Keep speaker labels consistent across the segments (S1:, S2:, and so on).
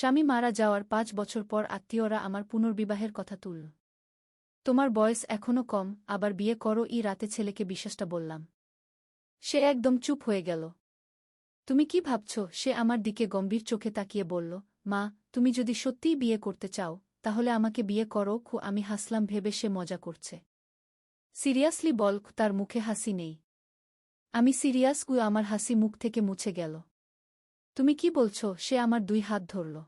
S1: স্বামী মারা যাওয়ার ৫ বছর পর আত্মীয়রা আমার পুনর্বিবাহের কথা তুলল। তোমার বয়স এখনও কম, আবার বিয়ে করো রাতে ছেলেকে বিশ্বাসটা বললাম। সে একদম চুপ হয়ে গেল। তুমি কি ভাবছ? সে আমার দিকে গম্ভীর চোখে তাকিয়ে বলল, মা, তুমি যদি সত্যিই বিয়ে করতে চাও তাহলে আমাকে বিয়ে করো। আমি হাসলাম ভেবে সে মজা করছে। সিরিয়াসলি বল? তার মুখে হাসি নেই। আমি সিরিয়াস। আমার হাসি মুখ থেকে মুছে গেল। তুমি কি বলছ? সে আমার ২ হাত ধরল।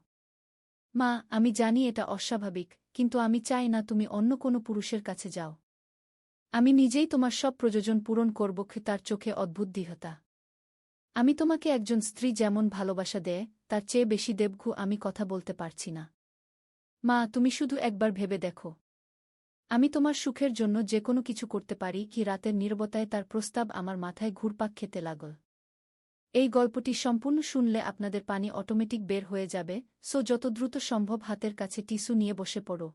S1: মা, আমি জানি এটা অস্বাভাবিক, কিন্তু আমি চাই না তুমি অন্য কোনো পুরুষের কাছে যাও। আমি নিজেই তোমার সব প্রয়োজন পূরণ করব। তার চোখে অদ্ভুত দৃঢ়তা। আমি তোমাকে একজন স্ত্রী যেমন ভালোবাসা দেয় তার চেয়ে বেশি দেব। আমি কথা বলতে পারছি না। মা, তুমি শুধু একবার ভেবে দেখো। আমি তোমার সুখের জন্য যে কোনো কিছু করতে পারি। রাতের নীরবতায় তার প্রস্তাব আমার মাথায় ঘুরপাক খেতে লাগল। এই গল্পটি সম্পূর্ণ শুনলে আপনাদের পানি অটোমেটিক বের হয়ে যাবে, সো যত দ্রুত সম্ভব হাতের কাছে টিস্যু নিয়ে বসে পড়ো।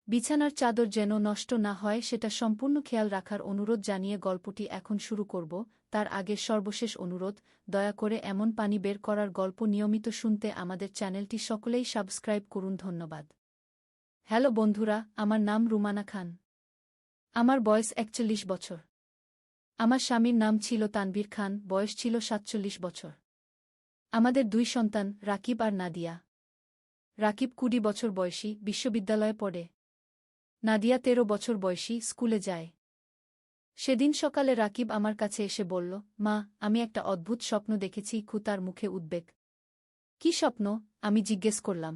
S1: বিছানার চাদর যেন নষ্ট না হয় সেটা সম্পূর্ণ খেয়াল রাখার অনুরোধ জানিয়ে গল্পটি এখন শুরু করব। তার আগে সর্বশেষ অনুরোধ, দয়া করে এমন পানি বের করার গল্প নিয়মিত শুনতে আমাদের চ্যানেলটি সকলেই সাবস্ক্রাইব করুন। ধন্যবাদ। হ্যালো বন্ধুরা, আমার নাম রুমানা খান। আমার বয়স ৪১ বছর। আমার স্বামীর নাম ছিল তানভীর খান, বয়স ছিল ৪৭ বছর। আমাদের ২ সন্তান, রাকিব আর নাদিয়া। রাকিব ২০ বছর বয়সী, বিশ্ববিদ্যালয়ে পড়ে। নাদিয়া ১৩ বছর বয়সী, স্কুলে যায়। সেদিন সকালে রাকিব আমার কাছে এসে বলল, মা, আমি একটা অদ্ভুত স্বপ্ন দেখেছি। তার মুখে উদ্বেগ। কি স্বপ্ন? আমি জিজ্ঞেস করলাম।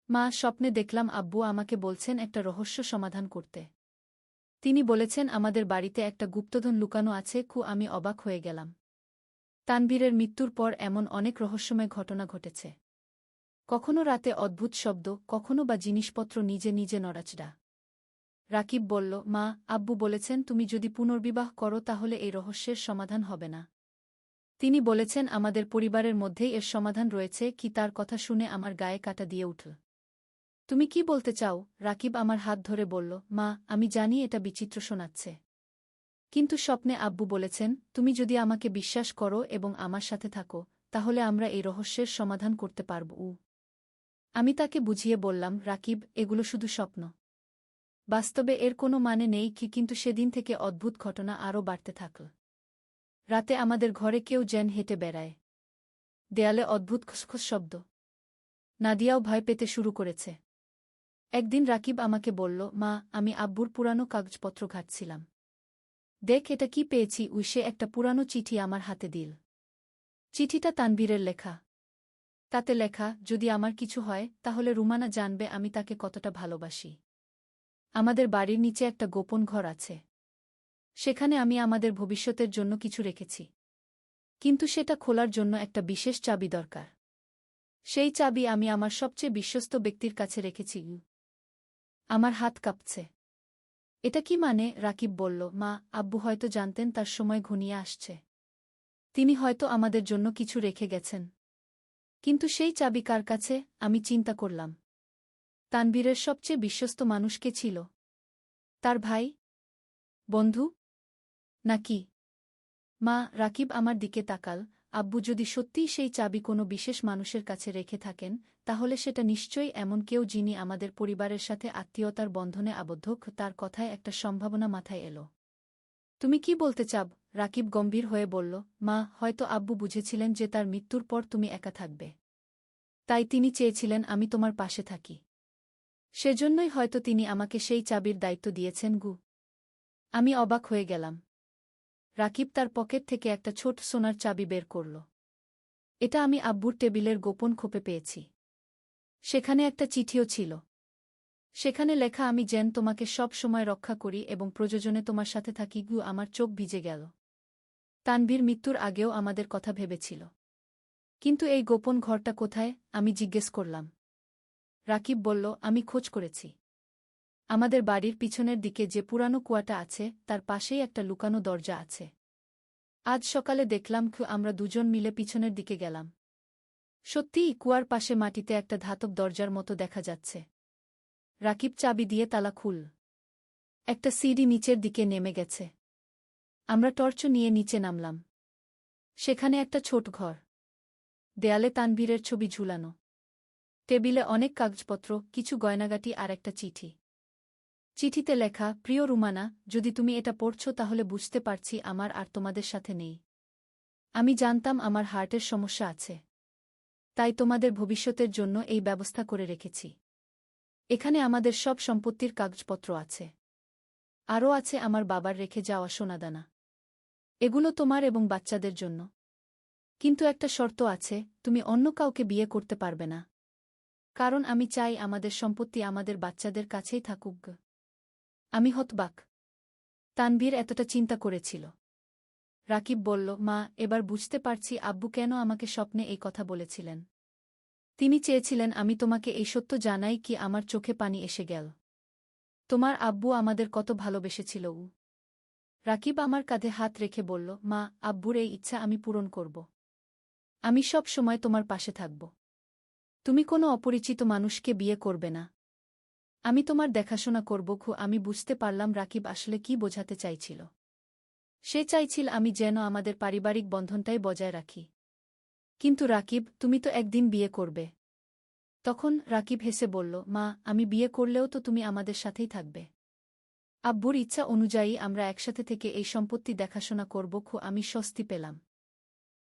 S1: মা, স্বপ্নে দেখলাম আব্বু আমাকে বলছেন একটা রহস্য সমাধান করতে। তিনি বলেছেন আমাদের বাড়িতে একটা গুপ্তধন লুকানো আছে। আমি অবাক হয়ে গেলাম। তানভীরের মৃত্যুর পর এমন অনেক রহস্যময় ঘটনা ঘটেছে। কখনো রাতে অদ্ভুত শব্দ, কখনো বা জিনিসপত্র নিজে নিজে নড়াচড়া। রাকিব বলল, মা, আব্বু বলেছেন তুমি যদি পুনর্বিবাহ করো তাহলে এই রহস্যের সমাধান হবে না। তিনি বলেছেন আমাদের পরিবারের মধ্যেই এর সমাধান রয়েছে। তার কথা শুনে আমার গায়ে কাঁটা দিয়ে উঠল। তুমি কি বলতে চাও? রাকিব আমার হাত ধরে বলল, মা, আমি জানি এটা বিচিত্র শোনাচ্ছে, কিন্তু স্বপ্নে আব্বু বলেছেন তুমি যদি আমাকে বিশ্বাস করো এবং আমার সাথে থাকো তাহলে আমরা এই রহস্যের সমাধান করতে পারব। আমি তাকে বুঝিয়ে বললাম, রাকিব, এগুলো শুধু স্বপ্ন। বাস্তবে এর কোনো মানে নেই। কিন্তু সেদিন থেকে অদ্ভুত ঘটনা আরও বাড়তে থাকল। রাতে আমাদের ঘরে কেউ যেন হেঁটে বেড়ায়। দেয়ালে অদ্ভুত খসখস শব্দ। নাদিয়াও ভয় পেতে শুরু করেছে। একদিন রাকিব আমাকে বলল, মা, আমি আব্বুর পুরানো কাগজপত্র ঘাঁটছিলাম। দেখ এটা কি পেয়েছি। সে একটা পুরানো চিঠি আমার হাতে দিল। চিঠিটা তানভীরের লেখা। তাতে লেখা, যদি আমার কিছু হয় তাহলে রুমানা জানবে আমি তাকে কতটা ভালোবাসি। আমাদের বাড়ির নিচে একটা গোপন ঘর আছে। সেখানে আমি আমাদের ভবিষ্যতের জন্য কিছু রেখেছি, কিন্তু সেটা খোলার জন্য একটা বিশেষ চাবি দরকার। সেই চাবি আমি আমার সবচেয়ে বিশ্বস্ত ব্যক্তির কাছে রেখেছি। আমার হাত কাঁপছে। এটা কি মানে? রাকিব বলল, মা, আব্বু হয়তো জানতেন তার সময় ঘনিয়ে আসছে। তিনি হয়তো আমাদের জন্য কিছু রেখে গেছেন। কিন্তু সেই চাবি কার কাছে? আমি চিন্তা করলাম। তানভীরের সবচেয়ে বিশ্বস্ত মানুষ কে ছিল? তার ভাই? বন্ধু? নাকি মা? রাকিব আমার দিকে তাকাল। আব্বু যদি সত্যিই সেই চাবি কোনো বিশেষ মানুষের কাছে রেখে থাকেন তাহলে সেটা নিশ্চয়ই এমন কেউ যিনি আমাদের পরিবারের সাথে আত্মীয়তার বন্ধনে আবদ্ধ। তার কথায় একটা সম্ভাবনা মাথায় এলো। তুমি কি বলতে চাও? রাকিব গম্ভীর হয়ে বলল, মা, হয়তো আব্বু বুঝেছিলেন যে তার মৃত্যুর পর তুমি একা থাকবে। তাই তিনি চেয়েছিলেন আমি তোমার পাশে থাকি। সেজন্যই হয়তো তিনি আমাকে সেই চাবির দায়িত্ব দিয়েছেন। আমি অবাক হয়ে গেলাম। রাকিব তার পকেট থেকে একটা ছোট সোনার চাবি বের করল। এটা আমি আব্বুর টেবিলের গোপন খোপে পেয়েছি। সেখানে একটা চিঠিও ছিল। সেখানে লেখা, আমি যেন তোমাকে সব সময় রক্ষা করি এবং প্রয়োজনে তোমার সাথে থাকি। আমার চোখ ভিজে গেল। তানভীর মৃত্যুর আগেও আমাদের কথা ভেবেছিল। কিন্তু এই গোপন ঘরটা কোথায়? আমি জিজ্ঞেস করলাম। রাকিব বলল, আমি খোঁজ করেছি। আমাদের বাড়ির পিছনের দিকে যে পুরানো কুয়াটা আছে তার পাশেই একটা লুকানো দরজা আছে। আজ সকালে দেখলাম আমরা দুজন মিলে পিছনের দিকে গেলাম। সত্যিই কুয়ার পাশে মাটিতে একটা ধাতব দরজার মতো দেখা যাচ্ছে। রাকিব চাবি দিয়ে তালা খুল। একটা সিঁড়ি নিচের দিকে নেমে গেছে। আমরা টর্চ নিয়ে নিচে নামলাম। সেখানে একটা ছোট ঘর। দেয়ালে তানভীরের ছবি ঝুলানো। টেবিলে অনেক কাগজপত্র, কিছু গয়নাগাটি আর একটা চিঠি। চিঠিতে লেখা, প্রিয় রুমানা, যদি তুমি এটা পড়ছ তাহলে বুঝতে পারছি আমার আর তোমাদের সাথে নেই। আমি জানতাম আমার হার্টের সমস্যা আছে। তাই তোমাদের ভবিষ্যতের জন্য এই ব্যবস্থা করে রেখেছি। এখানে আমাদের সব সম্পত্তির কাগজপত্র আছে। আরও আছে আমার বাবার রেখে যাওয়া সোনাদানা। এগুলো তোমার এবং বাচ্চাদের জন্য। কিন্তু একটা শর্ত আছে, তুমি অন্য কাউকে বিয়ে করতে পারবে না। কারণ আমি চাই আমাদের সম্পত্তি আমাদের বাচ্চাদের কাছেই থাকুক। আমি হতবাক। তানভীর এতটা চিন্তা করেছিল। রাকিব বলল, মা, এবার বুঝতে পারছি আব্বু কেন আমাকে স্বপ্নে এই কথা বলেছিলেন। তিনি চেয়েছিলেন আমি তোমাকে এই সত্য জানাই কি আমার চোখে পানি এসে গেল। তোমার আব্বু আমাদের কত ভালোবেসেছিল। রাকিব আমার কাঁধে হাত রেখে বলল, মা, আব্বুর এই ইচ্ছা আমি পূরণ করব। আমি সব সময় তোমার পাশে থাকব। তুমি কোনো অপরিচিত মানুষকে বিয়ে করবে না। আমি তোমার দেখাশোনা করব। আমি বুঝতে পারলাম রাকিব আসলে কি বোঝাতে চাইছিল। সে চাইছিল আমি যেন আমাদের পারিবারিক বন্ধনটাই বজায় রাখি। কিন্তু রাকিব, তুমি তো একদিন বিয়ে করবে। তখন রাকিব হেসে বলল, মা, আমি বিয়ে করলেও তো তুমি আমাদের সাথেই থাকবে। আব্বুর ইচ্ছা অনুযায়ী আমরা একসাথে থেকে এই সম্পত্তি দেখাশোনা করব। আমি স্বস্তি পেলাম।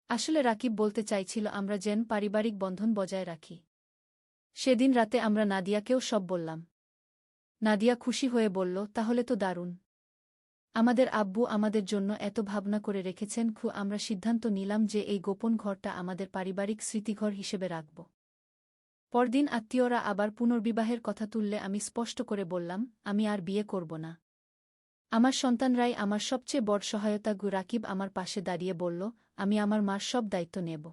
S1: আসলে রাকিব বলতে চাইছিল আমরা যেন পারিবারিক বন্ধন বজায় রাখি। সেদিন রাতে আমরা নাদিয়াকেও সব বললাম। নাদিয়া খুশি হয়ে বলল, তাহলে তো দারুণ। আমাদের আব্বু আমাদের জন্য এত ভাবনা করে রেখেছেন। আমরা সিদ্ধান্ত নিলাম যে এই গোপন ঘরটা আমাদের পারিবারিক স্মৃতিঘর হিসেবে রাখব। পরদিন আত্মীয়রা আবার পুনর্বিবাহের কথা তুললে আমি স্পষ্ট করে বললাম, আমি আর বিয়ে করব না। আমার সন্তানরাই আমার সবচেয়ে বড় সহায়তা। রাকিব আমার পাশে দাঁড়িয়ে বলল, আমি আমার মার সব দায়িত্ব নেব।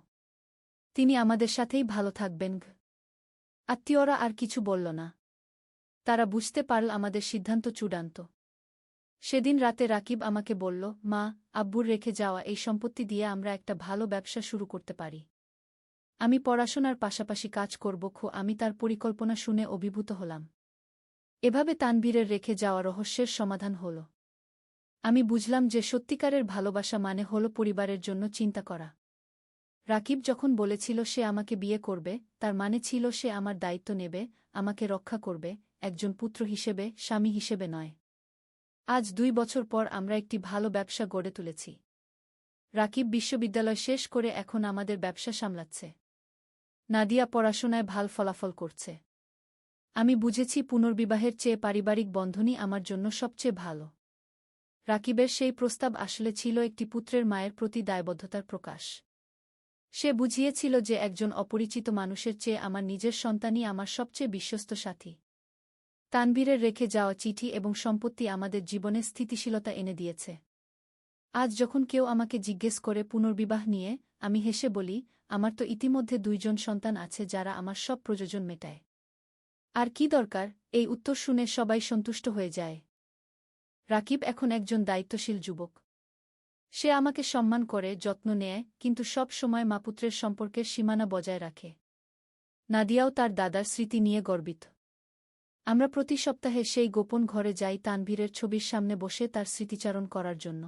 S1: তিনি আমাদের সাথেই ভালো থাকবেন। আত্মীয়রা আর কিছু বলল না। তারা বুঝতে পারল আমাদের সিদ্ধান্ত চূড়ান্ত। সেদিন রাতে রাকিব আমাকে বলল, মা, আব্বুর রেখে যাওয়া এই সম্পত্তি দিয়ে আমরা একটা ভালো ব্যবসা শুরু করতে পারি। আমি পড়াশোনার পাশাপাশি কাজ করব। আমি তার পরিকল্পনা শুনে অভিভূত হলাম। এভাবে তানভীরের রেখে যাওয়া রহস্যের সমাধান হল। আমি বুঝলাম যে সত্যিকারের ভালোবাসা মানে হল পরিবারের জন্য চিন্তা করা। রাকিব যখন বলেছিল সে আমাকে বিয়ে করবে, তার মানে ছিল সে আমার দায়িত্ব নেবে, আমাকে রক্ষা করবে, একজন পুত্র হিসেবে, স্বামী হিসেবে নয়। আজ 2 বছর পর আমরা একটি ভালো ব্যবসা গড়ে তুলেছি। রাকিব বিশ্ববিদ্যালয় শেষ করে এখন আমাদের ব্যবসা সামলাচ্ছে। নাদিয়া পড়াশোনায় ভাল ফলাফল করছে। আমি বুঝেছি পুনর্বিবাহের চেয়ে পারিবারিক বন্ধনই আমার জন্য সবচেয়ে ভালো। রাকিবের সেই প্রস্তাব আসলে ছিল একটি পুত্রের মায়ের প্রতি দায়বদ্ধতার প্রকাশ। সে বুঝিয়েছিল যে একজন অপরিচিত মানুষের চেয়ে আমার নিজের সন্তানই আমার সবচেয়ে বিশ্বস্ত সাথী। তানভীরের রেখে যাওয়া চিঠি এবং সম্পত্তি আমাদের জীবনে স্থিতিশীলতা এনে দিয়েছে। আজ যখন কেউ আমাকে জিজ্ঞেস করে পুনর্বিবাহ নিয়ে, আমি হেসে বলি, আমার তো ইতিমধ্যে 2 জন সন্তান আছে যারা আমার সব প্রয়োজন মেটায়। আর কি দরকার? এই উত্তর শুনে সবাই সন্তুষ্ট হয়ে যায়। রাকিব এখন একজন দায়িত্বশীল যুবক। সে আমাকে সম্মান করে, যত্ন নেয়, কিন্তু সব সময় মাপুত্রের সম্পর্কের সীমানা বজায় রাখে। নাদিয়াও তার দাদার স্মৃতি নিয়ে গর্বিত। আমরা প্রতি সপ্তাহে সেই গোপন ঘরে যাই তানভীরের ছবির সামনে বসে তার স্মৃতিচারণ করার জন্য।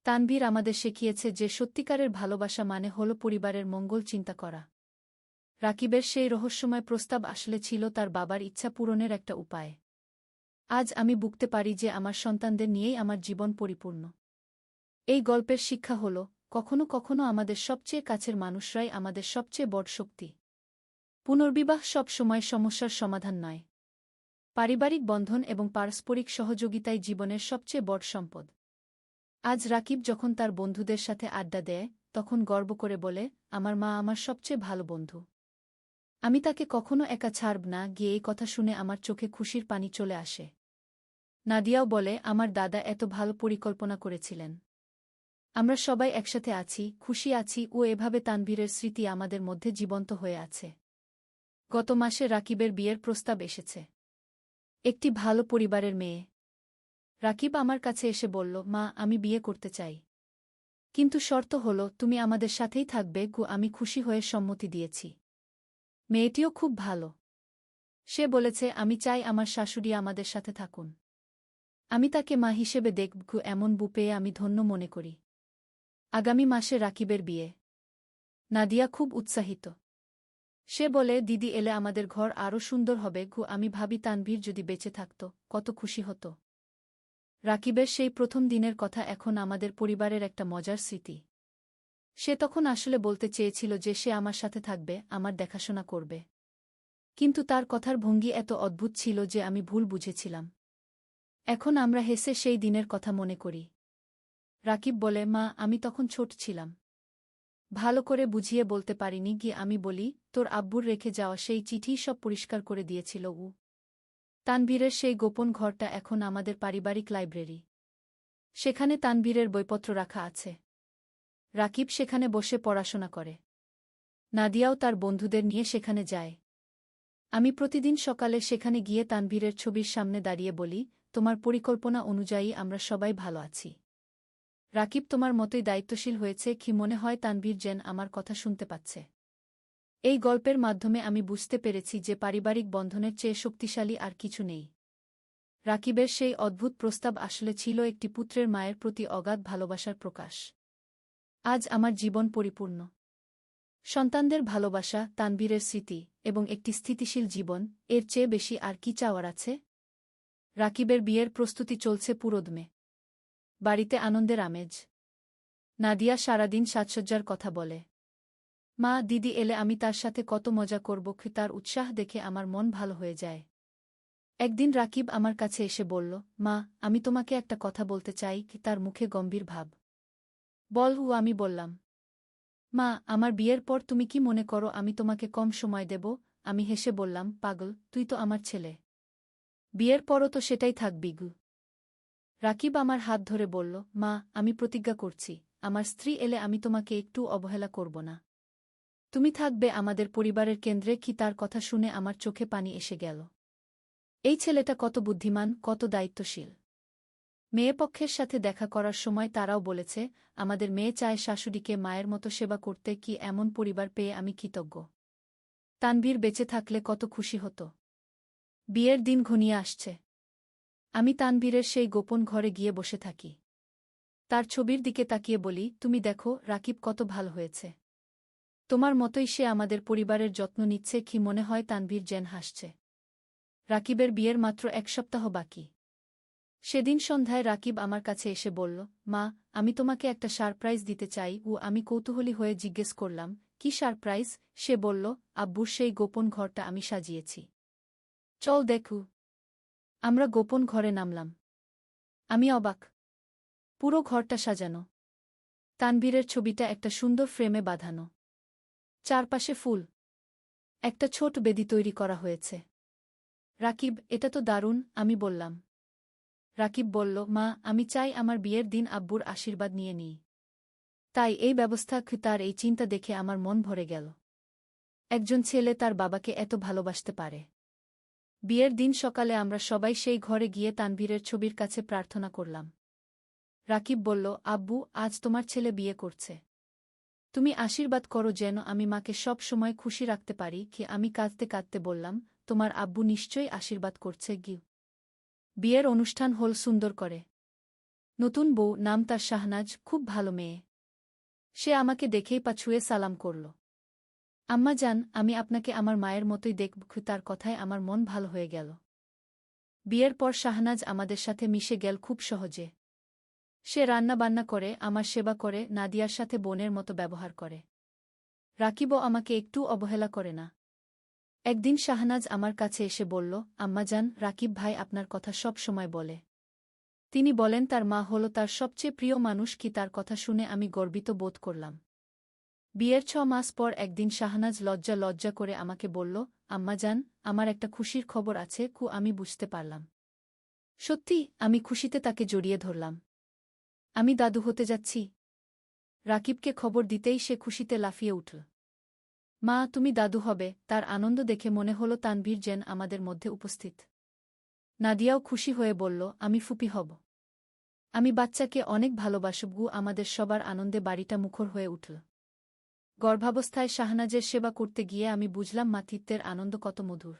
S1: তানভীর আমাদের শিখিয়েছে যে সত্যিকারের ভালোবাসা মানে হল পরিবারের মঙ্গল চিন্তা করা। রাকিবের সেই রহস্যময় প্রস্তাব আসলে ছিল তার বাবার ইচ্ছা পূরণের একটা উপায়। আজ আমি বুঝতে পারি যে আমার সন্তানদের নিয়েই আমার জীবন পরিপূর্ণ। এই গল্পের শিক্ষা হল, কখনো কখনো আমাদের সবচেয়ে কাছের মানুষরাই আমাদের সবচেয়ে বড় শক্তি। পুনর্বিবাহ সব সময় সমস্যার সমাধান নয়। পারিবারিক বন্ধন এবং পারস্পরিক সহযোগিতাই জীবনের সবচেয়ে বড় সম্পদ। আজ রাকিব যখন তার বন্ধুদের সাথে আড্ডা দেয়, তখন গর্ব করে বলে, আমার মা আমার সবচেয়ে ভালো বন্ধু। আমি তাকে কখনো একা ছাড়ব না। গিয়ে এই কথা শুনে আমার চোখে খুশির পানি চলে আসে। নাদিয়াও বলে, আমার দাদা এত ভালো পরিকল্পনা করেছিলেন। আমরা সবাই একসাথে আছি, খুশি আছি। এভাবে তানভীরের স্মৃতি আমাদের মধ্যে জীবন্ত হয়ে আছে। গত মাসে রাকিবের বিয়ের প্রস্তাব এসেছে। একটি ভালো পরিবারের মেয়ে। রাকিব আমার কাছে এসে বলল, মা, আমি বিয়ে করতে চাই। কিন্তু শর্ত হল তুমি আমাদের সাথেই থাকবে। আমি খুশি হয়ে সম্মতি দিয়েছি। মেয়েটিও খুব ভালো। সে বলেছে, আমি চাই আমার শাশুড়ি আমাদের সাথে থাকুন। আমি তাকে মা হিসেবে দেখব। এমন বউ পেয়ে আমি ধন্য মনে করি। আগামী মাসে রাকিবের বিয়ে। নাদিয়া খুব উৎসাহিত। সে বলে, দিদি এলে আমাদের ঘর আরও সুন্দর হবে গু। আমি ভাবি তানভীর যদি বেঁচে থাকত, কত খুশি হতো। রাকিবের সেই প্রথম দিনের কথা এখন আমাদের পরিবারের একটা মজার স্মৃতি। সে তখন আসলে বলতে চেয়েছিল যে সে আমার সাথে থাকবে, আমার দেখাশোনা করবে। কিন্তু তার কথার ভঙ্গি এত অদ্ভুত ছিল যে আমি ভুল বুঝেছিলাম। এখন আমরা হেসে সেই দিনের কথা মনে করি। রাকিব বলে, মা, আমি তখন ছোট ছিলাম। ভালো করে বুঝিয়ে বলতে পারিনি গিয়ে আমি বলি, তোর আব্বুর রেখে যাওয়া সেই চিঠিই সব পরিষ্কার করে দিয়েছিল ও। তানভীরের সেই গোপন ঘরটা এখন আমাদের পারিবারিক লাইব্রেরি। সেখানে তানভীরের বইপত্র রাখা আছে। রাকিব সেখানে বসে পড়াশোনা করে। নাদিয়াও তার বন্ধুদের নিয়ে সেখানে যায়। আমি প্রতিদিন সকালে সেখানে গিয়ে তানভীরের ছবির সামনে দাঁড়িয়ে বলি, তোমার পরিকল্পনা অনুযায়ী আমরা সবাই ভালো আছি। রাকিব তোমার মতোই দায়িত্বশীল হয়েছে কি মনে হয় তানভীর যেন আমার কথা শুনতে পাচ্ছে। এই গল্পের মাধ্যমে আমি বুঝতে পেরেছি যে পারিবারিক বন্ধনের চেয়ে শক্তিশালী আর কিছু নেই। রাকিবের সেই অদ্ভুত প্রস্তাব আসলে ছিল একটি পুত্রের মায়ের প্রতি অগাধ ভালোবাসার প্রকাশ। আজ আমার জীবন পরিপূর্ণ। সন্তানদের ভালোবাসা, তানভীরের স্মৃতি এবং একটি স্থিতিশীল জীবন, এর চেয়ে বেশি আর কি চাওয়ার আছে? রাকিবের বিয়ের প্রস্তুতি চলছে পুরোদমে। বাড়িতে আনন্দের আমেজ। নাদিয়া সারাদিন সাজসজ্জার কথা বলে। মা, দিদি এলে আমি তার সাথে কত মজা করব। তার উৎসাহ দেখে আমার মন ভালো হয়ে যায়। একদিন রাকিব আমার কাছে এসে বলল, মা, আমি তোমাকে একটা কথা বলতে চাই। তার মুখে গম্ভীর ভাব। বল হু। আমি বললাম, মা, আমার বিয়ের পর তুমি কি মনে করো আমি তোমাকে কম সময় দেব? আমি হেসে বললাম, পাগল, তুই তো আমার ছেলে। বিয়ের পরও তো সেটাই থাকবি গু। রাকিব আমার হাত ধরে বলল, মা, আমি প্রতিজ্ঞা করছি, আমার স্ত্রী এলে আমি তোমাকে একটু অবহেলা করব না। তুমি থাকবে আমাদের পরিবারের কেন্দ্রে। কি তার কথা শুনে আমার চোখে পানি এসে গেল। এই ছেলেটা কত বুদ্ধিমান, কত দায়িত্বশীল। মেয়েপক্ষের সাথে দেখা করার সময় তারাও বলেছে, আমাদের মেয়ে চায় শাশুড়িকে মায়ের মতো সেবা করতে। কি এমন পরিবার পেয়ে আমি কৃতজ্ঞ। তানভীর বেঁচে থাকলে কত খুশি হতো। বিয়ের দিন ঘনিয়ে আসছে। আমি তানভীরের সেই গোপন ঘরে গিয়ে বসে থাকি। তার ছবির দিকে তাকিয়ে বলি, তুমি দেখো রাকিব কত ভালো হয়েছে। তোমার মতোই সে আমাদের পরিবারের যত্ন নিচ্ছে। কি মনে হয় তানভীর যেন হাসছে। রাকিবের বিয়ের মাত্র 1 সপ্তাহ বাকি। সেদিন সন্ধ্যায় রাকিব আমার কাছে এসে বলল, মা, আমি তোমাকে একটা সারপ্রাইজ দিতে চাই। ও আমি কৌতূহলী হয়ে জিজ্ঞেস করলাম, কি সারপ্রাইজ? সে বলল, আব্বুর সেই গোপন ঘরটা আমি সাজিয়েছি। চল দেখু। আমরা গোপন ঘরে নামলাম। আমি অবাক। পুরো ঘরটা সাজানো। তানভীরের ছবিটা একটা সুন্দর ফ্রেমে বাঁধানো। চারপাশে ফুল। একটা ছোট বেদি তৈরি করা হয়েছে। রাকিব, এটা তো দারুণ, আমি বললাম। রাকিব বলল, মা, আমি চাই আমার বিয়ের দিন আব্বুর আশীর্বাদ নিয়ে নিই। তাই এই ব্যবস্থা। তার এই চিন্তা দেখে আমার মন ভরে গেল। একজন ছেলে তার বাবাকে এত ভালোবাসতে পারে। বিয়ের দিন সকালে আমরা সবাই সেই ঘরে গিয়ে তানভীরের ছবির কাছে প্রার্থনা করলাম। রাকিব বলল, আব্বু, আজ তোমার ছেলে বিয়ে করছে। তুমি আশীর্বাদ করো যেন আমি মাকে সব সময় খুশি রাখতে পারি। কি আমি কাঁদতে কাঁদতে বললাম, তোমার আব্বু নিশ্চয়ই আশীর্বাদ করছে গি। বিয়ের অনুষ্ঠান হল সুন্দর করে। নতুন বউ, নাম তার শাহনাজ, খুব ভালো মেয়ে। সে আমাকে দেখেই পা ছুঁয়ে সালাম করল। আম্মা জান, আমি আপনাকে আমার মায়ের মতোই দেখব। তার কথায় আমার মন ভালো হয়ে গেল। বিয়ের পর শাহনাজ আমাদের সাথে মিশে গেল খুব সহজে। সে রান্না-বান্না করে, আমার সেবা করে, নাদিয়ার সাথে বোনের মতো ব্যবহার করে। রাকিবও আমাকে একটু অবহেলা করে না। একদিন শাহনাজ আমার কাছে এসে বলল, আম্মাজান, রাকিব ভাই আপনার কথা সব সময় বলে। তিনি বলেন তার মা হল তার সবচেয়ে প্রিয় মানুষ। কি তার কথা শুনে আমি গর্বিত বোধ করলাম। বিয়ের 6 মাস পর একদিন শাহনাজ লজ্জা লজ্জা করে আমাকে বলল, আম্মাজান, আমার একটা খুশির খবর আছে। আমি বুঝতে পারলাম। সত্যি? আমি খুশিতে তাকে জড়িয়ে ধরলাম। আমি দাদু হতে যাচ্ছি। রাকিবকে খবর দিতেই সে খুশিতে লাফিয়ে উঠল। মা, তুমি দাদু হবে? তার আনন্দ দেখে মনে হল তানভীর যেন আমাদের মধ্যে উপস্থিত। নাদিয়াও খুশি হয়ে বলল, আমি ফুপি হব। আমি বাচ্চাকে অনেক ভালোবাসব। আমাদের সবার আনন্দে বাড়িটা মুখর হয়ে উঠল। গর্ভাবস্থায় শাহনাজের সেবা করতে গিয়ে আমি বুঝলাম মাতৃত্বের আনন্দ কত মধুর।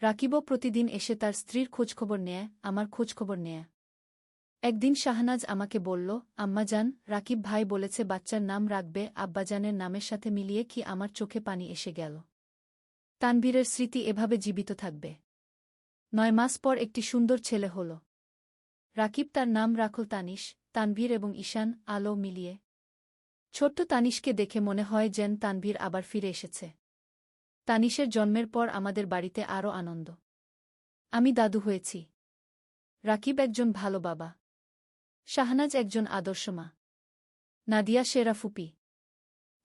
S1: রাকিবও প্রতিদিন এসে তার স্ত্রীর খোঁজখবর নেয়, আমার খোঁজখবর নেয়। একদিন শাহনাজ আমাকে বলল, আম্মাজান, রাকিব ভাই বলেছে বাচ্চার নাম রাখবে আব্বাজানের নামের সাথে মিলিয়ে। কি আমার চোখে পানি এসে গেল। তানভীরের স্মৃতি এভাবে জীবিত থাকবে। 9 মাস পর একটি সুন্দর ছেলে হল। রাকিব তার নাম রাখল তানিশ। তানভীর এবং ঈশান আলো মিলিয়ে। ছোট্ট তানিশকে দেখে মনে হয় যেন তানভীর আবার ফিরে এসেছে। তানিশের জন্মের পর আমাদের বাড়িতে আরও আনন্দ। আমি দাদু হয়েছি। রাকিব একজন ভালো বাবা। শাহনাজ একজন আদর্শ মা। নাদিয়া সেরা ফুপি।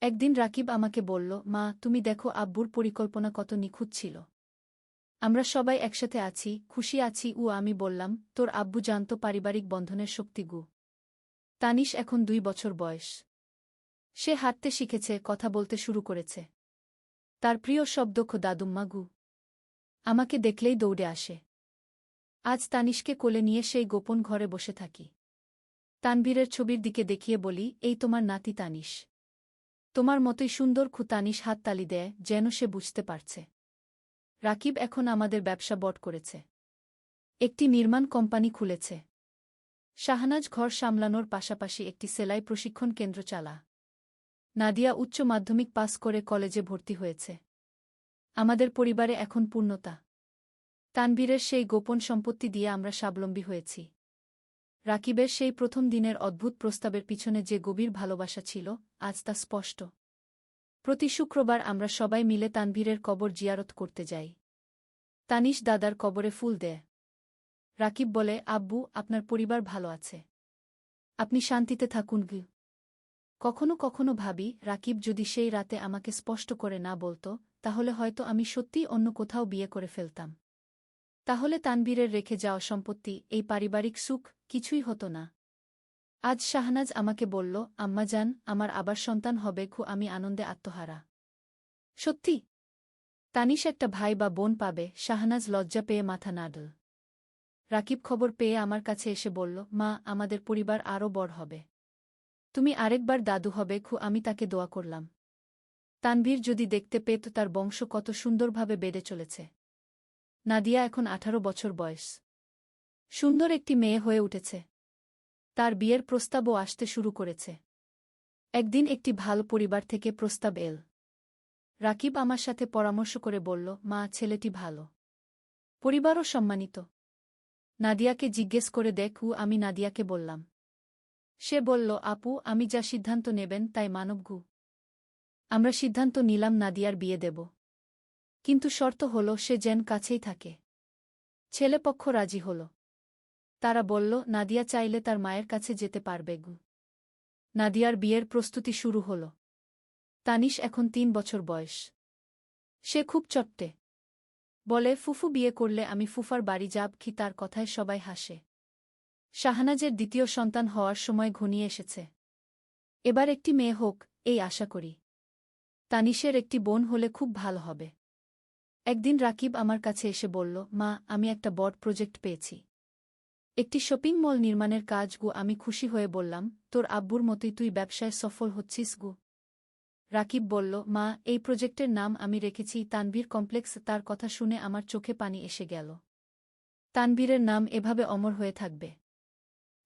S1: একদিন রাকিব আমাকে বলল, মা তুমি দেখো আব্বুর পরিকল্পনা কত নিখুঁত ছিল। আমরা সবাই একসাথে আছি, খুশি আছি। আমি বললাম, তোর আব্বু জানত পারিবারিক বন্ধনের শক্তি গু। তানিশ এখন 2 বছর বয়স। সে হাঁটতে শিখেছে, কথা বলতে শুরু করেছে। তার প্রিয় শব্দ দাদুম্মা গু। আমাকে দেখলেই দৌড়ে আসে। আজ তানিশকে কোলে নিয়ে সেই গোপন ঘরে বসে থাকি। তানভীরের ছবির দিকে দেখিয়ে বলি, এই তোমার নাতি তানিশ। তোমার মতোই সুন্দর। তানিশ হাততালি দেয়, যেন সে বুঝতে পারছে। রাকিব এখন আমাদের ব্যবসা বট করেছে। একটি নির্মাণ কোম্পানি খুলেছে। শাহনাজ ঘর সামলানোর পাশাপাশি একটি সেলাই প্রশিক্ষণ কেন্দ্র চালা। নাদিয়া উচ্চ মাধ্যমিক পাস করে কলেজে ভর্তি হয়েছে। আমাদের পরিবারে এখন পূর্ণতা। তানভীরের সেই গোপন সম্পত্তি দিয়ে আমরা স্বাবলম্বী হয়েছি। রাকিবের সেই প্রথম দিনের অদ্ভুত প্রস্তাবের পিছনে যে গভীর ভালোবাসা ছিল, আজ তা স্পষ্ট। প্রতি শুক্রবার আমরা সবাই মিলে তানভীরের কবর জিয়ারত করতে যাই। তানিশ দাদার কবরে ফুল দেয়। রাকিব বলে, আব্বু আপনার পরিবার ভালো আছে, আপনি শান্তিতে থাকুন গু। কখনো কখনো ভাবি, রাকিব যদি সেই রাতে আমাকে স্পষ্ট করে না বলত, তাহলে হয়তো আমি সত্যিই অন্য কোথাও বিয়ে করে ফেলতাম। তাহলে তানভীরের রেখে যাওয়া সম্পত্তি, এই পারিবারিক সুখ কিছুই হতো না। আজ শাহনাজ আমাকে বলল, আম্মাজান আমার আবার সন্তান হবে। আমি আনন্দে আত্মহারা। সত্যি? তানিশ একটা ভাই বা বোন পাবে। শাহনাজ লজ্জা পেয়ে মাথা নাড়ল। রাকিব খবর পেয়ে আমার কাছে এসে বলল, মা আমাদের পরিবার আরও বড় হবে। তুমি আরেকবার দাদু হবে। আমি তাকে দোয়া করলাম। তানভীর যদি দেখতে পেত তার বংশ কত সুন্দরভাবে বেড়ে চলেছে। নাদিয়া এখন 18 বছর বয়স। সুন্দর একটি মেয়ে হয়ে উঠেছে। তার বিয়ের প্রস্তাবও আসতে শুরু করেছে। একদিন একটি ভালো পরিবার থেকে প্রস্তাব এল। রাকিব আমার সাথে পরামর্শ করে বলল, মা ছেলেটি ভালো, পরিবারও সম্মানিত। নাদিয়াকে জিজ্ঞেস করে আমি নাদিয়াকে বললাম। সে বলল, আপু আমি যা সিদ্ধান্ত নেবেন তাই মানবগু। আমরা সিদ্ধান্ত নিলাম নাদিয়ার বিয়ে দেব, কিন্তু শর্ত হল সে যেন কাছেই থাকে। ছেলেপক্ষ রাজি হল। তারা বলল, নাদিয়া চাইলে তার মায়ের কাছে যেতে পারবে গু। নাদিয়ার বিয়ের প্রস্তুতি শুরু হল। তানিশ এখন 3 বছর বয়স। সে খুব চট্টে। বলে, ফুফু বিয়ে করলে আমি ফুফার বাড়ি যাব। তার কথায় সবাই হাসে। শাহনাজের দ্বিতীয় সন্তান হওয়ার সময় ঘনিয়ে এসেছে। এবার একটি মেয়ে হোক, এই আশা করি। তানিশের একটি বোন হলে খুব ভালো হবে। একদিন রাকিব আমার কাছে এসে বলল, মা আমি একটা বড় প্রজেক্ট পেয়েছি। একটি শপিং মল নির্মাণের কাজ গু। আমি খুশি হয়ে বললাম, তোর আব্বুর মতোই তুই ব্যবসায় সফল হচ্ছিস গু। রাকিব বলল, মা এই প্রজেক্টের নাম আমি রেখেছি তানভীর কমপ্লেক্স। তার কথা শুনে আমার চোখে পানি এসে গেল। তানভীরের নাম এভাবে অমর হয়ে থাকবে।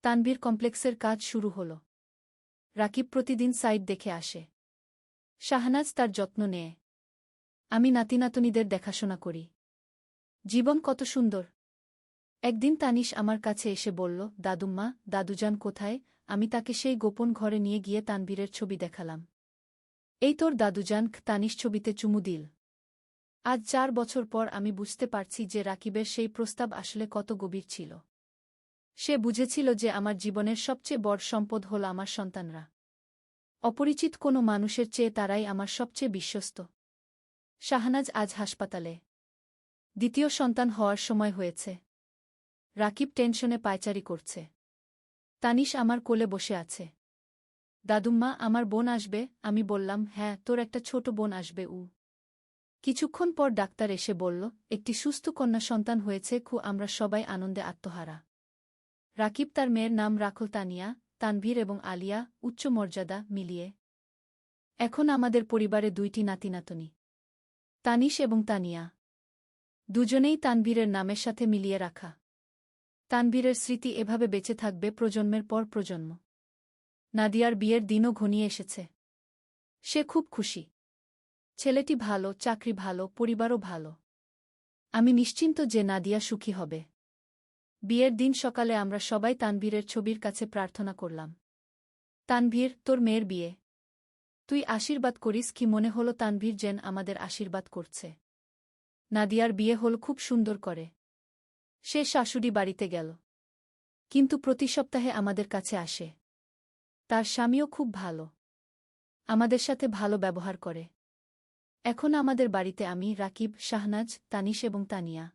S1: তানভীর কমপ্লেক্সের কাজ শুরু হল। রাকিব প্রতিদিন সাইট দেখে আসে। শাহনাজ তার যত্ন নেয়। আমি নাতিনাতনীদের দেখাশোনা করি। জীবন কত সুন্দর। একদিন তানিশ আমার কাছে এসে বলল, দাদুম্মা দাদুজান কোথায়? আমি তাকে সেই গোপন ঘরে নিয়ে গিয়ে তানভীরের ছবি দেখালাম। এই তোর দাদুজান। তানিশ ছবিতে চুমু দিল। আজ 4 বছর পর আমি বুঝতে পারছি যে রাকিবের সেই প্রস্তাব আসলে কত গভীর ছিল। সে বুঝেছিল যে আমার জীবনের সবচেয়ে বড় সম্পদ হল আমার সন্তানরা। অপরিচিত কোনো মানুষের চেয়ে তারাই আমার সবচেয়ে বিশ্বস্ত। শাহনাজ আজ হাসপাতালে। দ্বিতীয় সন্তান হওয়ার সময় হয়েছে। রাকিব টেনশনে পায়চারি করছে। তানিশ আমার কোলে বসে আছে। দাদুম্মা আমার বোন আসবে? আমি বললাম, হ্যাঁ তোর একটা ছোট বোন আসবে। কিছুক্ষণ পর ডাক্তার এসে বলল, একটি সুস্থ কন্যা সন্তান হয়েছে। আমরা সবাই আনন্দে আত্মহারা। রাকিব তার মেয়ের নাম রাখল তানিয়া। তানভীর এবং আলিয়া উচ্চ মর্যাদা মিলিয়ে। এখন আমাদের পরিবারে 2টি নাতিনাতনী, তানিশ এবং তানিয়া। দুজনেই তানভীরের নামের সাথে মিলিয়ে রাখা। তানভীরের স্মৃতি এভাবে বেঁচে থাকবে প্রজন্মের পর প্রজন্ম। নাদিয়ার বিয়ের দিনও ঘনিয়ে এসেছে। সে খুব খুশি। ছেলেটি ভালো, চাকরি ভালো, পরিবারও ভালো। আমি নিশ্চিন্ত যে নাদিয়া সুখী হবে। বিয়ের দিন সকালে আমরা সবাই তানভীরের ছবির কাছে প্রার্থনা করলাম। তানভীর, তোর মেয়ের বিয়ে। তুই আশীর্বাদ করিস। কি মনে হলো তানভীর যেন আমাদের আশীর্বাদ করছে। নাদিয়ার বিয়ে হল খুব সুন্দর করে। সে শাশুড়ি বাড়িতে গেল। কিন্তু প্রতি সপ্তাহে আমাদের কাছে আসে। তার স্বামীও খুব ভালো। আমাদের সাথে ভালো ব্যবহার করে। এখন আমাদের বাড়িতে আমি, রাকিব, শাহনাজ, তানিশ এবং তানিয়া।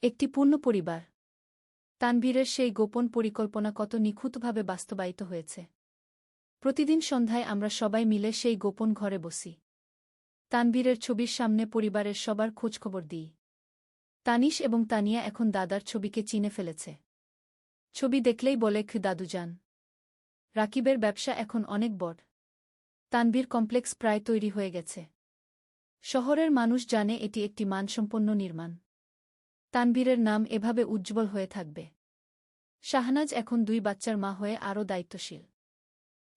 S1: একটি পূর্ণ পরিবার। তানভীরের সেই গোপন পরিকল্পনা কত নিখুঁতভাবে বাস্তবায়িত হয়েছে। প্রতিদিন সন্ধ্যায় আমরা সবাই মিলে সেই গোপন ঘরে বসি। তানভীরের ছবির সামনে পরিবারের সবার খোঁজখবর দিই। তানিশ এবং তানিয়া এখন দাদার ছবিকে চিনে ফেলেছে। ছবি দেখলেই বলে, দাদুজান। রাকিবের ব্যবসা এখন অনেক বড়। তানভীর কমপ্লেক্স প্রায় তৈরি হয়ে গেছে। শহরের মানুষ জানে এটি একটি মানসম্পন্ন নির্মাণ। তানভীরের নাম এভাবে উজ্জ্বল হয়ে থাকবে। শাহনাজ এখন 2 বাচ্চার মা হয়ে আরও দায়িত্বশীল।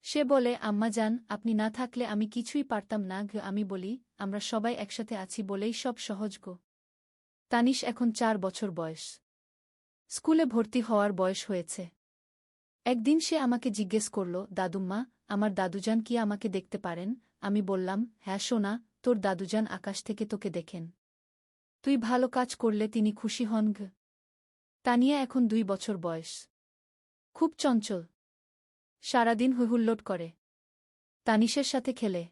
S1: সে বলে, আম্মা জান, আপনি না থাকলে আমি কিছুই পারতাম না। আমি বলি, আমরা সবাই একসাথে আছি বলেই সব সহজ গো। তানিশ এখন 4 বছর বয়স। স্কুলে ভর্তি হওয়ার বয়স হয়েছে। একদিন সে আমাকে জিজ্ঞেস করল, দাদুম্মা, আমার দাদুজান কি আমাকে দেখতে পারেন? আমি বললাম, হ্যাঁ সোনা, তোর দাদুজান আকাশ থেকে তোকে দেখেন। তুই ভালো কাজ করলে তিনি খুশি হন। তানিয়া এখন 2 বছর বয়স। খুব চঞ্চল। সারাদিন হৈহুল্লোড় করে। তানিশের সাথে খেলে।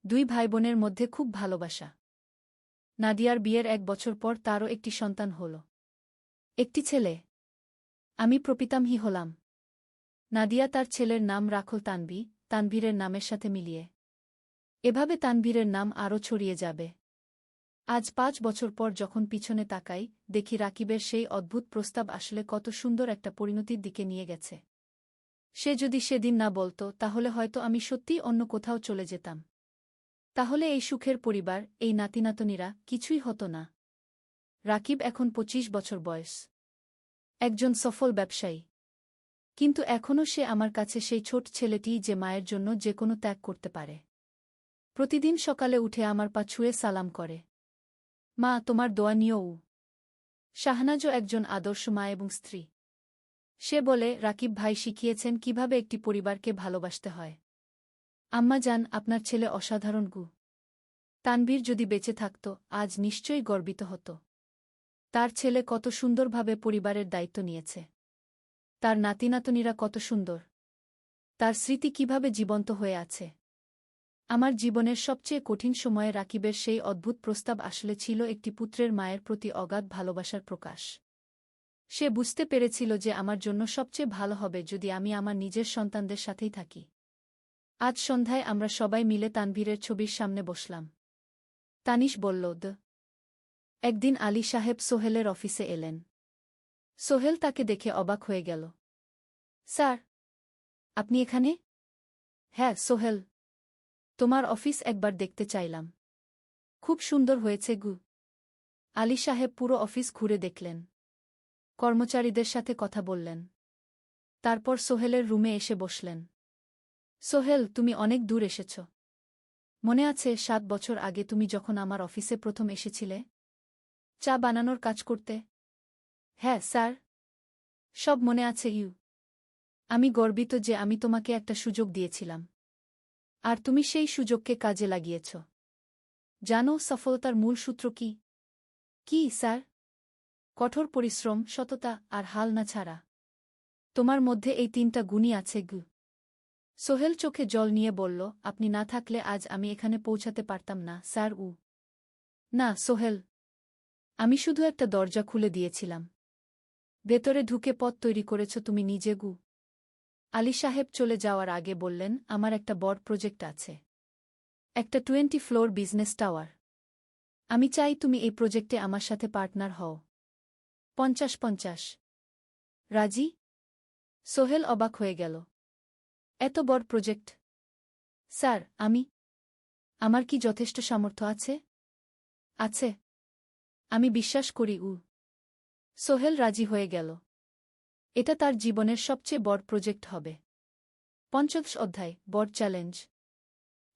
S1: 2 ভাইবোনের মধ্যে খুব ভালোবাসা। নাদিয়ার বিয়ের 1 বছর পর তারও একটি সন্তান হল। একটি ছেলে। আমি প্রপিতামহী হলাম। নাদিয়া তার ছেলের নাম রাখল তানভি, তানভীরের নামের সাথে মিলিয়ে। এভাবে তানভীরের নাম আরও ছড়িয়ে যাবে। আজ 5 বছর পর যখন পিছনে তাকাই, দেখি রাকিবের সেই অদ্ভুত প্রস্তাব আসলে কত সুন্দর একটা পরিণতির দিকে নিয়ে গেছে। সে যদি সেদিন না বলত, তাহলে হয়তো আমি সত্যিই অন্য কোথাও চলে যেতাম। তাহলে এই সুখের পরিবার, এই নাতিনাতনীরা কিছুই হতো না। রাকিব এখন 25 বছর বয়স। একজন সফল ব্যবসায়ী। কিন্তু এখনও সে আমার কাছে সেই ছোট ছেলেটিই যে মায়ের জন্য যে কোনো ত্যাগ করতে পারে। প্রতিদিন সকালে উঠে আমার পা ছুঁয়ে সালাম করে। মা, তোমার দোয়া নিও। শাহনাজও একজন আদর্শ মা এবং স্ত্রী। সে বলে, রাকিব ভাই শিখিয়েছেন কিভাবে একটি পরিবারকে ভালোবাসতে হয়। আম্মা জান, আপনার ছেলে অসাধারণ গু। তানভীর যদি বেঁচে থাকত, আজ নিশ্চয়ই গর্বিত হতো। তার ছেলে কত সুন্দরভাবে পরিবারের দায়িত্ব নিয়েছে। তার নাতিনাতনীরা কত সুন্দর। তার স্মৃতি কিভাবে জীবন্ত হয়ে আছে। আমার জীবনের সবচেয়ে কঠিন সময়ে রাকিবের সেই অদ্ভুত প্রস্তাব আসলে ছিল একটি পুত্রের মায়ের প্রতি অগাধ ভালোবাসার প্রকাশ। সে বুঝতে পেরেছিল যে আমার জন্য সবচেয়ে ভালো হবে যদি আমি আমার নিজের সন্তানদের সাথেই থাকি। আজ সন্ধ্যায় আমরা সবাই মিলে তানভীরের ছবির সামনে বসলাম। তানিশ বলল, একদিন আলী সাহেব সোহেলের অফিসে এলেন। সোহেল তাকে দেখে অবাক হয়ে গেল। স্যার, আপনি এখানে? হ্যাঁ সোহেল, তোমার অফিস একবার দেখতে চাইলাম। খুব সুন্দর হয়েছে গু। আলী সাহেব পুরো অফিস ঘুরে দেখলেন। কর্মচারীদের সাথে কথা বললেন। তারপর সোহেলের রুমে এসে বসলেন। সোহেল, তুমি অনেক দূর এসেছ। মনে আছে 7 বছর আগে তুমি যখন আমার অফিসে প্রথম এসেছিলে? চা বানানোর কাজ করতে? হ্যাঁ স্যার, সব মনে আছে ইউ। আমি গর্বিত যে আমি তোমাকে একটা সুযোগ দিয়েছিলাম। আর তুমি সেই সুযোগকে কাজে লাগিয়েছ। জানো সফলতার মূল সূত্র কি? কি স্যার? কঠোর পরিশ্রম, সততা আর হাল না ছাড়া। তোমার মধ্যে এই 3টা গুণই আছে গু। সোহেল চোখে জল নিয়ে বলল, আপনি না থাকলে আজ আমি এখানে পৌঁছাতে পারতাম না স্যার। না সোহেল, আমি শুধু একটা দরজা খুলে দিয়েছিলাম। ভেতরে ঢুকে পথ তৈরি করেছ তুমি নিজে গু। আলী সাহেব চলে যাওয়ার আগে বললেন, আমার একটা বড় প্রজেক্ট আছে। একটা 20 ফ্লোর বিজনেস টাওয়ার। আমি চাই তুমি এই প্রজেক্টে আমার সাথে পার্টনার হও। 50-50। রাজি? সোহেল অবাক হয়ে গেল। এত বড় প্রজেক্ট? স্যার, আমার কি যথেষ্ট সামর্থ্য আছে? আছে। আমি বিশ্বাস করি। সোহেল রাজি হয়ে গেল। এটা তার জীবনের সবচেয়ে বড় প্রজেক্ট হবে। 50 অধ্যায়, বড় চ্যালেঞ্জ।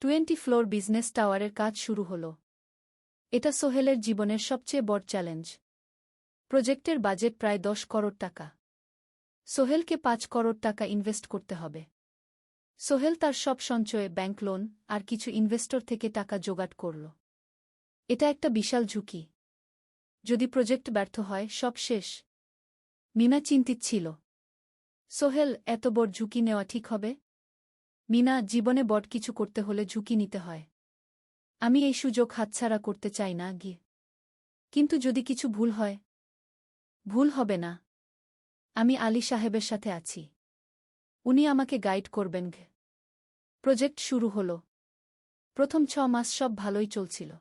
S1: 20 ফ্লোর বিজনেস টাওয়ারের কাজ শুরু হল। এটা সোহেলের জীবনের সবচেয়ে বড় চ্যালেঞ্জ। প্রজেক্টের বাজেট প্রায় 10 করোড় টাকা। সোহেলকে 5 করোড় টাকা ইনভেস্ট করতে হবে। সোহেল তার সব সঞ্চয়ে ব্যাংক লোন আর কিছু ইনভেস্টর থেকে টাকা জোগাড় করল। এটা একটা বিশাল ঝুঁকি। যদি প্রজেক্ট ব্যর্থ হয় সব শেষ। মিনা চিন্তিত ছিল। সোহেল, এত বড় ঝুঁকি নেওয়া ঠিক হবে? মিনা, জীবনে বড় কিছু করতে হলে ঝুঁকি নিতে হয়। আমি এই সুযোগ হাতছাড়া করতে চাই না গিয়ে। কিন্তু যদি কিছু ভুল হয়? ভুল হবে না। আমি আলী সাহেবের সাথে আছি। উনি আমাকে গাইড করবেন। প্রজেক্ট শুরু হল। প্রথম 6 মাস সব ভালোই চলছিল।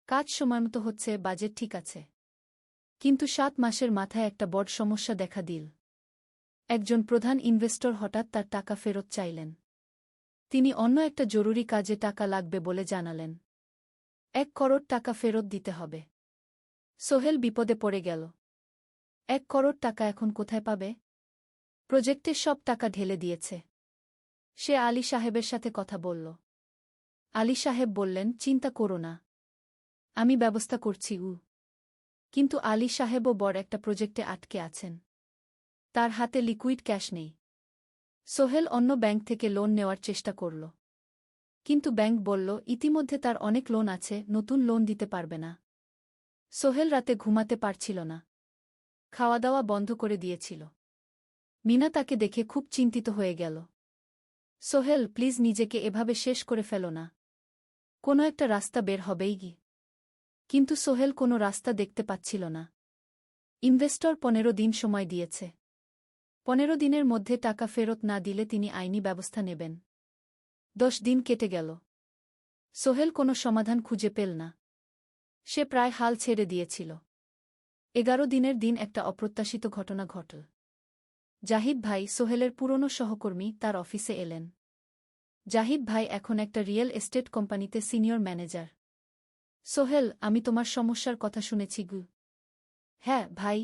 S1: কাজ সময়মতো হচ্ছে, বাজেট ঠিক আছে। কিন্তু 7 মাসের মাথায় একটা বড় সমস্যা দেখা দিল। একজন প্রধান ইনভেস্টর হঠাৎ তার টাকা ফেরত চাইলেন। তিনি অন্য একটা জরুরি কাজে টাকা লাগবে বলে জানালেন। 1 করোড় টাকা ফেরত দিতে হবে। সোহেল বিপদে পড়ে গেল। 1 করোড় টাকা এখন কোথায় পাবে? প্রজেক্টের সব টাকা ঢেলে দিয়েছে। সে আলী সাহেবের সাথে কথা বলল। আলী সাহেব বললেন, চিন্তা করো না, আমি ব্যবস্থা করছি। কিন্তু আলী সাহেবও বড় একটা প্রজেক্টে আটকে আছেন। তার হাতে লিকুইড ক্যাশ নেই। সোহেল অন্য ব্যাংক থেকে লোন নেওয়ার চেষ্টা করল। কিন্তু ব্যাংক বলল, ইতিমধ্যে তার অনেক লোন আছে, নতুন লোন দিতে পারবে না। সোহেল রাতে ঘুমাতে পারছিল না। খাওয়া দাওয়া বন্ধ করে দিয়েছিল। মিনা তাকে দেখে খুব চিন্তিত হয়ে গেল। সোহেল, প্লিজ নিজেকে এভাবে শেষ করে ফেলো না। কোনো একটা রাস্তা বের হবেই কি। কিন্তু সোহেল কোনো রাস্তা দেখতে পাচ্ছিল না। ইনভেস্টর 15 দিন সময় দিয়েছে। 15 দিনের মধ্যে টাকা ফেরত না দিলে তিনি আইনি ব্যবস্থা নেবেন। 10 দিন কেটে গেল। সোহেল কোনো সমাধান খুঁজে পেল না। সে প্রায় হাল ছেড়ে দিয়েছিল। 11 দিনের দিন একটা অপ্রত্যাশিত ঘটনা ঘটল। জাহিদ ভাই, সোহেলের পুরনো সহকর্মী, তার অফিসে এলেন। জাহিদ ভাই এখন একটা রিয়েল এস্টেট কোম্পানিতে সিনিয়র ম্যানেজার। সোহেল, আমি তোমার সমস্যার কথা শুনেছি। হ্যাঁ ভাই,